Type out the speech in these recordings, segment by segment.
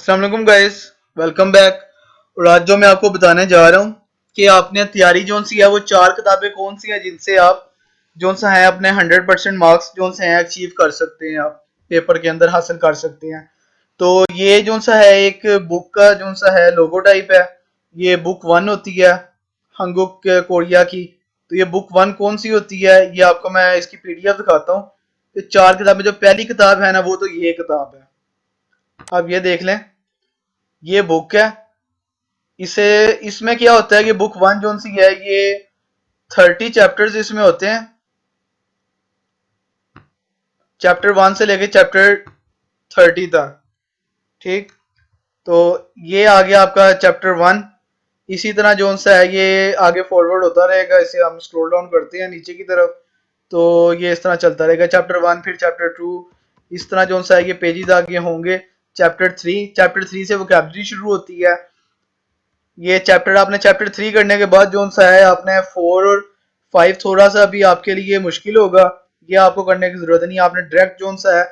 अस्सलाम वालेकुम guys, welcome back. और आज जो मैं आपको बताने जा रहा हूँ कि आपने तैयारी जोन सी है वो चार किताबें कौन सी हैं जिनसे आप जोन सा है अपने 100% मार्क्स जोन से हैं अचीव कर सकते हैं, आप पेपर के अंदर हासिल कर सकते हैं। तो ये जोन सा है एक बुक का जोन सा है लोगो टाइप है। ये बुक वन होती है हंगुक कोरिया की। तो ये बुक वन कौन सी होती है ये आपको मैं इसकी पीडीएफ दिखाता हूँ। ये चार किताबें, जो पहली किताब है ना वो तो ये किताब है, आप ये देख लें। ये बुक है। इसे इसमें क्या होता है कि बुक वन जोन सी है ये 30 चैप्टर्स इसमें होते हैं, चैप्टर वन से लेके चैप्टर 30 तक। ठीक, तो ये आ गया आपका चैप्टर वन। इसी तरह जोन सा है ये आगे फॉरवर्ड होता रहेगा, इसे हम स्क्रॉल डाउन करते हैं नीचे की तरफ तो ये इस तरह चलता रहेगा, चैप्टर वन फिर चैप्टर टू, इस तरह जोन सा है ये पेजेस आगे होंगे। चैप्टर थ्री से वोकैबुलरी शुरू होती है। ये चैप्टर आपने चैप्टर थ्री करने के बाद जोन सा है आपने फोर और फाइव थोड़ा सा अभी आपके लिए मुश्किल होगा, ये आपको करने की जरूरत नहीं है। आपने डायरेक्ट जोन सा है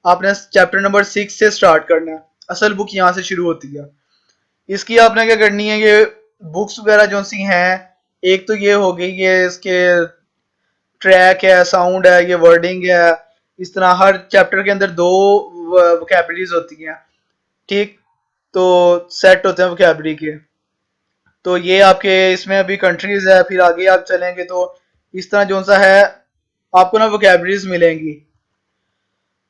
आपने चैप्टर नंबर सिक्स से स्टार्ट करना है, असल बुक यहाँ से शुरू होती है। इसकी आपने क्या करनी है, ये बुक्स वगैरह जो सी हैं, एक तो ये हो गई, ये इसके ट्रैक है, साउंड है, ये वर्डिंग है। इस तरह हर चैप्टर के अंदर दो वोकैबुलरीज होती हैं। ठीक, तो सेट होते हैं वोकैबुलरी के। तो ये आपके इसमें अभी कंट्रीज है, फिर आगे आप चलेंगे तो इस तरह जो सा है आपको ना वोकैबुलरीज मिलेंगी।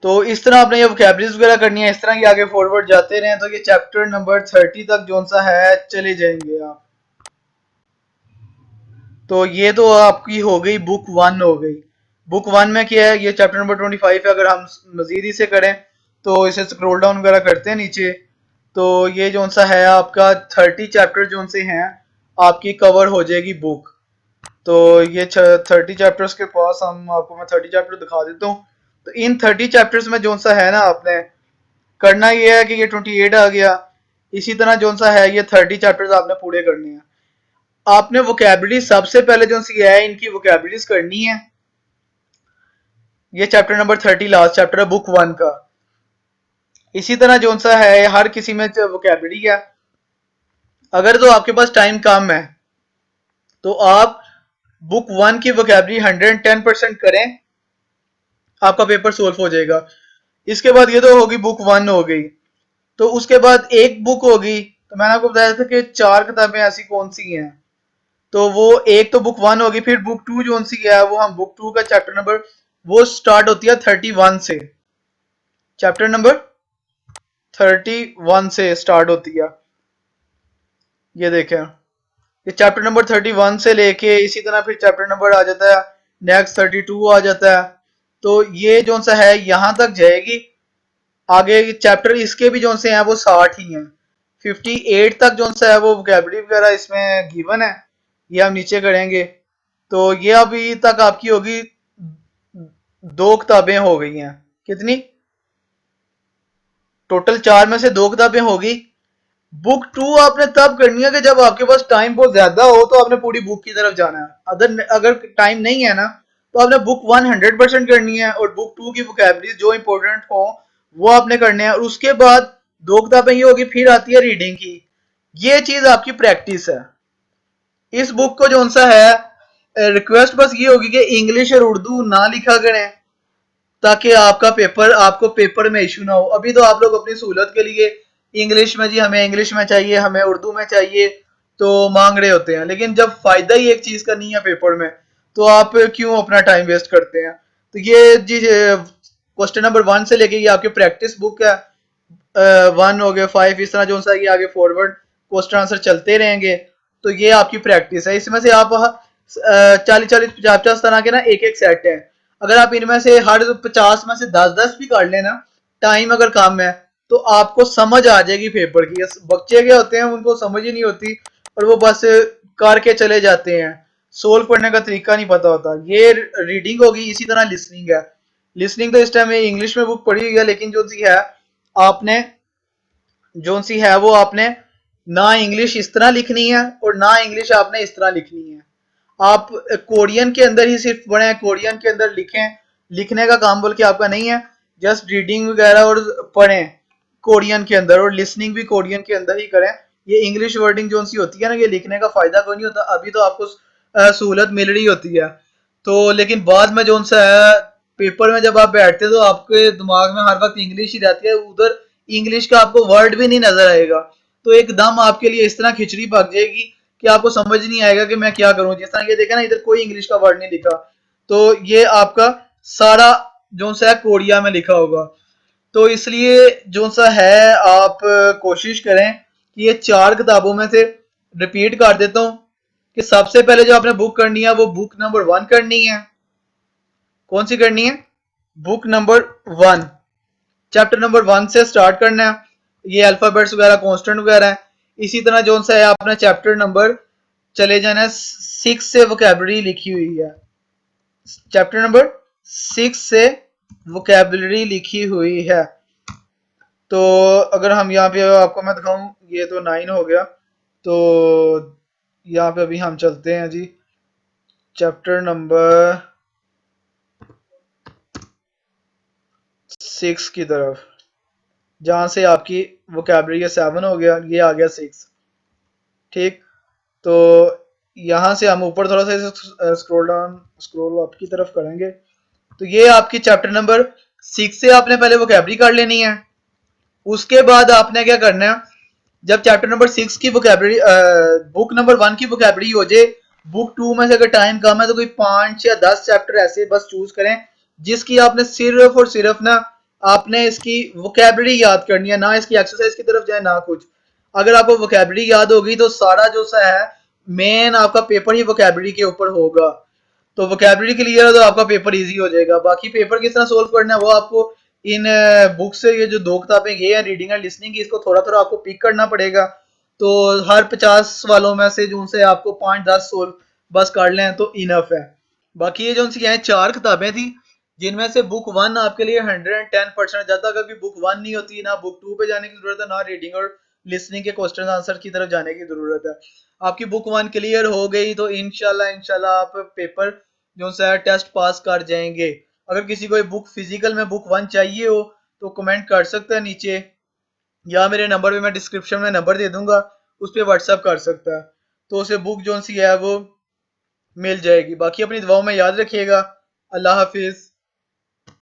तो इस तरह आपने ये वोकैबुलरीज वगैरह करनी है, इस तरह ये आगे फॉरवर्ड जाते रहे तो ये चैप्टर नंबर 30 तक जो सा है चले जाएंगे आप। तो ये तो आपकी हो गई बुक वन हो गई। बुक वन में क्या है, ये चैप्टर नंबर 25 है। अगर हम मजीद इसे करें तो इसे स्क्रॉल डाउन वगैरह करते हैं नीचे तो ये जो सा है आपका 30 चैप्टर जो से हैं आपकी कवर हो जाएगी बुक। तो ये 30 चैप्टर्स के पास हम आपको मैं 30 चैप्टर दिखा देता हूँ। तो इन 30 चैप्टर्स में जो सा है ना आपने करना ये है कि ये 28 आ गया, इसी तरह जो सा है ये 30 चैप्टर्स आपने पूरे करने हैं। आपने वोकैबुलरी सबसे पहले जो सी है इनकी वोकैबुलरीज करनी है। ये चैप्टर नंबर 30 लास्ट चैप्टर है बुक वन का। इसी तरह जो सा है हर किसी में वोकैबुलरी है। अगर तो आपके पास टाइम कम है तो आप बुक वन की वोकैबुलरी 110% करें, आपका पेपर सोल्व हो जाएगा। इसके बाद ये तो होगी बुक वन हो गई। तो उसके बाद एक बुक होगी, तो मैंने आपको बताया था कि चार किताबें ऐसी कौन सी हैं। तो वो एक तो बुक वन होगी, फिर बुक टू जो सी है वो हम बुक टू का चैप्टर नंबर वो स्टार्ट होती है 31 से, चैप्टर नंबर 31 से स्टार्ट होती है। ये देखें, ये चैप्टर नंबर 31 से लेके इसी तरह फिर चैप्टर नंबर आ जाता है नेक्स्ट 32 आ जाता है। तो ये जो सा है यहां तक जाएगी। आगे चैप्टर इसके भी जो से हैं वो 60 ही हैं। 58 तक जो सा है वो वोकैबुलरी वगैरह इसमें गिवन है, ये हम नीचे करेंगे। तो ये अभी तक आपकी होगी दो किताबें हो गई हैं। कितनी? टोटल चार में से दो किताबें होगी। बुक टू आपने तब करनी है कि जब आपके पास टाइम बहुत ज्यादा हो तो आपने पूरी बुक की तरफ जाना है। अगर टाइम नहीं है ना तो आपने बुक वन 100% करनी है और बुक टू की वोकैबुलरीज जो इंपॉर्टेंट हो वो आपने करने हैं। और उसके बाद दो किताबें ये होगी, फिर आती है रीडिंग की। ये चीज आपकी प्रैक्टिस है। इस बुक को जो सा है रिक्वेस्ट बस ये होगी कि इंग्लिश और उर्दू ना लिखा करें ताकि आपको पेपर में इशू ना हो। अभी तो आप लोग अपनी सहूलत के लिए इंग्लिश में, जी हमें इंग्लिश में चाहिए, हमें उर्दू में चाहिए, तो मांग रहे होते हैं। लेकिन जब फायदा ही एक चीज का नहीं है पेपर में तो आप क्यों अपना टाइम वेस्ट करते हैं। तो ये जी क्वेश्चन नंबर वन से लेके ये आपकी प्रैक्टिस बुक है। वन हो गया, फाइव, इस तरह जो सा ये आगे फॉरवर्ड क्वेश्चन आंसर चलते रहेंगे। तो ये आपकी प्रैक्टिस है। इसमें से आप 40-40 50-50 तरह के ना एक एक सेट है। अगर आप इनमें से हर 50 में से 10-10 भी काट लेना, टाइम अगर कम है तो आपको समझ आ जाएगी पेपर की। बच्चे के होते हैं उनको समझ ही नहीं होती और वो बस करके चले जाते हैं, सोल्व करने का तरीका नहीं पता होता। ये रीडिंग होगी। इसी तरह लिसनिंग है। लिसनिंग तो इस टाइम इंग्लिश में बुक पढ़ी हुई है, लेकिन जो सी है आपने जो सी है वो आपने ना इंग्लिश इस तरह लिखनी है और ना इंग्लिश आपने इस तरह लिखनी है। आप कोरियन के अंदर ही सिर्फ पढ़ें, कोरियन के अंदर लिखें। लिखने का काम बोल के आपका नहीं है, जस्ट रीडिंग वगैरह और पढ़ें। कोरियन के अंदर और लिसनिंग भी कोरियन के अंदर ही करें। ये इंग्लिश वर्डिंग जो सी होती है ना, ये लिखने का फायदा कोई नहीं होता, अभी तो आपको सहूलत मिल रही होती है। तो लेकिन बाद में जो सा है पेपर में जब आप बैठते हो तो आपके दिमाग में हर वक्त इंग्लिश ही रहती है, उधर इंग्लिश का आपको वर्ड भी नहीं नजर आएगा। तो एकदम आपके लिए इस तरह खिचड़ी पक जाएगी कि आपको समझ नहीं आएगा कि मैं क्या करूं। जिस तरह ये देखा ना, इधर कोई इंग्लिश का वर्ड नहीं लिखा, तो ये आपका सारा जो सा है कोरिया में लिखा होगा। तो इसलिए जो सा है आप कोशिश करें कि ये 4 किताबों में से रिपीट कर देता हूं कि सबसे पहले जो आपने बुक करनी है वो बुक नंबर 1 करनी है। कौन सी करनी है? बुक नंबर 1, चैप्टर नंबर 1 से स्टार्ट करना है। ये अल्फाबेट्स वगैरह कॉन्स्टेंट वगैरह है। इसी तरह जो सा है आपने चैप्टर नंबर चले जाना है 6 से वोकैबुलरी लिखी हुई है, चैप्टर नंबर 6 से वोकैबुलरी लिखी हुई है। तो अगर हम यहाँ पे आपको मैं दिखाऊं, ये तो 9 हो गया, तो यहाँ पे अभी हम चलते हैं जी चैप्टर नंबर 6 की तरफ, जहां से आपकी वोकैबुलरी का 7 हो गया, ये आ गया 6। ठीक, तो यहाँ से हम ऊपर थोड़ा सा स्क्रॉल डाउन स्क्रॉल अप की तरफ करेंगे, तो ये आपकी चैप्टर नंबर 6 से आपने पहले वोकैबुलरी कर लेनी है। उसके बाद आपने क्या करना है, जब चैप्टर नंबर 6 की वोकैबुलरी बुक नंबर 1 की वोकैबुलरी हो जाए, बुक 2 में से अगर टाइम कम है तो कोई 5 या 10 चैप्टर ऐसे बस चूज करें जिसकी आपने सिर्फ और सिर्फ ना आपने इसकी वोकैबुलरी याद करनी है, ना इसकी एक्सरसाइज की तरफ जाए ना कुछ। अगर आपको वोकैबुलरी याद होगी तो सारा जो सा है मेन आपका पेपर ही वोकैबुलरी के ऊपर होगा। तो वोकैबुलरी क्लियर हो तो आपका पेपर इजी हो जाएगा। बाकी पेपर किस तरह सोल्व करना है वो आपको इन बुक से, ये जो 2 किताबें ये है रीडिंग एंड लिसनिंग की, इसको थोड़ा थोड़ा आपको पिक करना पड़ेगा। तो हर 50 वालों में से जो उनसे आपको 5-10 सोल्व बस कर लें तो इनफ है। बाकी ये जो उनसी हैं 4 किताबें थी, जिनमें से बुक 1 आपके लिए 110% जाता। अगर बुक 1 नहीं होती, ना बुक 2 पे जाने की जरूरत है, ना रीडिंग और लिसनिंग के क्वेश्चन आंसर की तरफ जाने की जरूरत है। आपकी बुक 1 क्लियर हो गई तो इंशाल्लाह आप पेपर जो सा टेस्ट पास कर जाएंगे। अगर किसी को बुक फिजिकल में बुक 1 चाहिए हो तो कमेंट कर सकते हैं नीचे, या मेरे नंबर पे मैं डिस्क्रिप्शन में नंबर दे दूंगा, उस पर व्हाट्सअप कर सकता है, तो उसे बुक जो सी है वो मिल जाएगी। बाकी अपनी दुआओं में याद रखिएगा। अल्लाह हाफिज।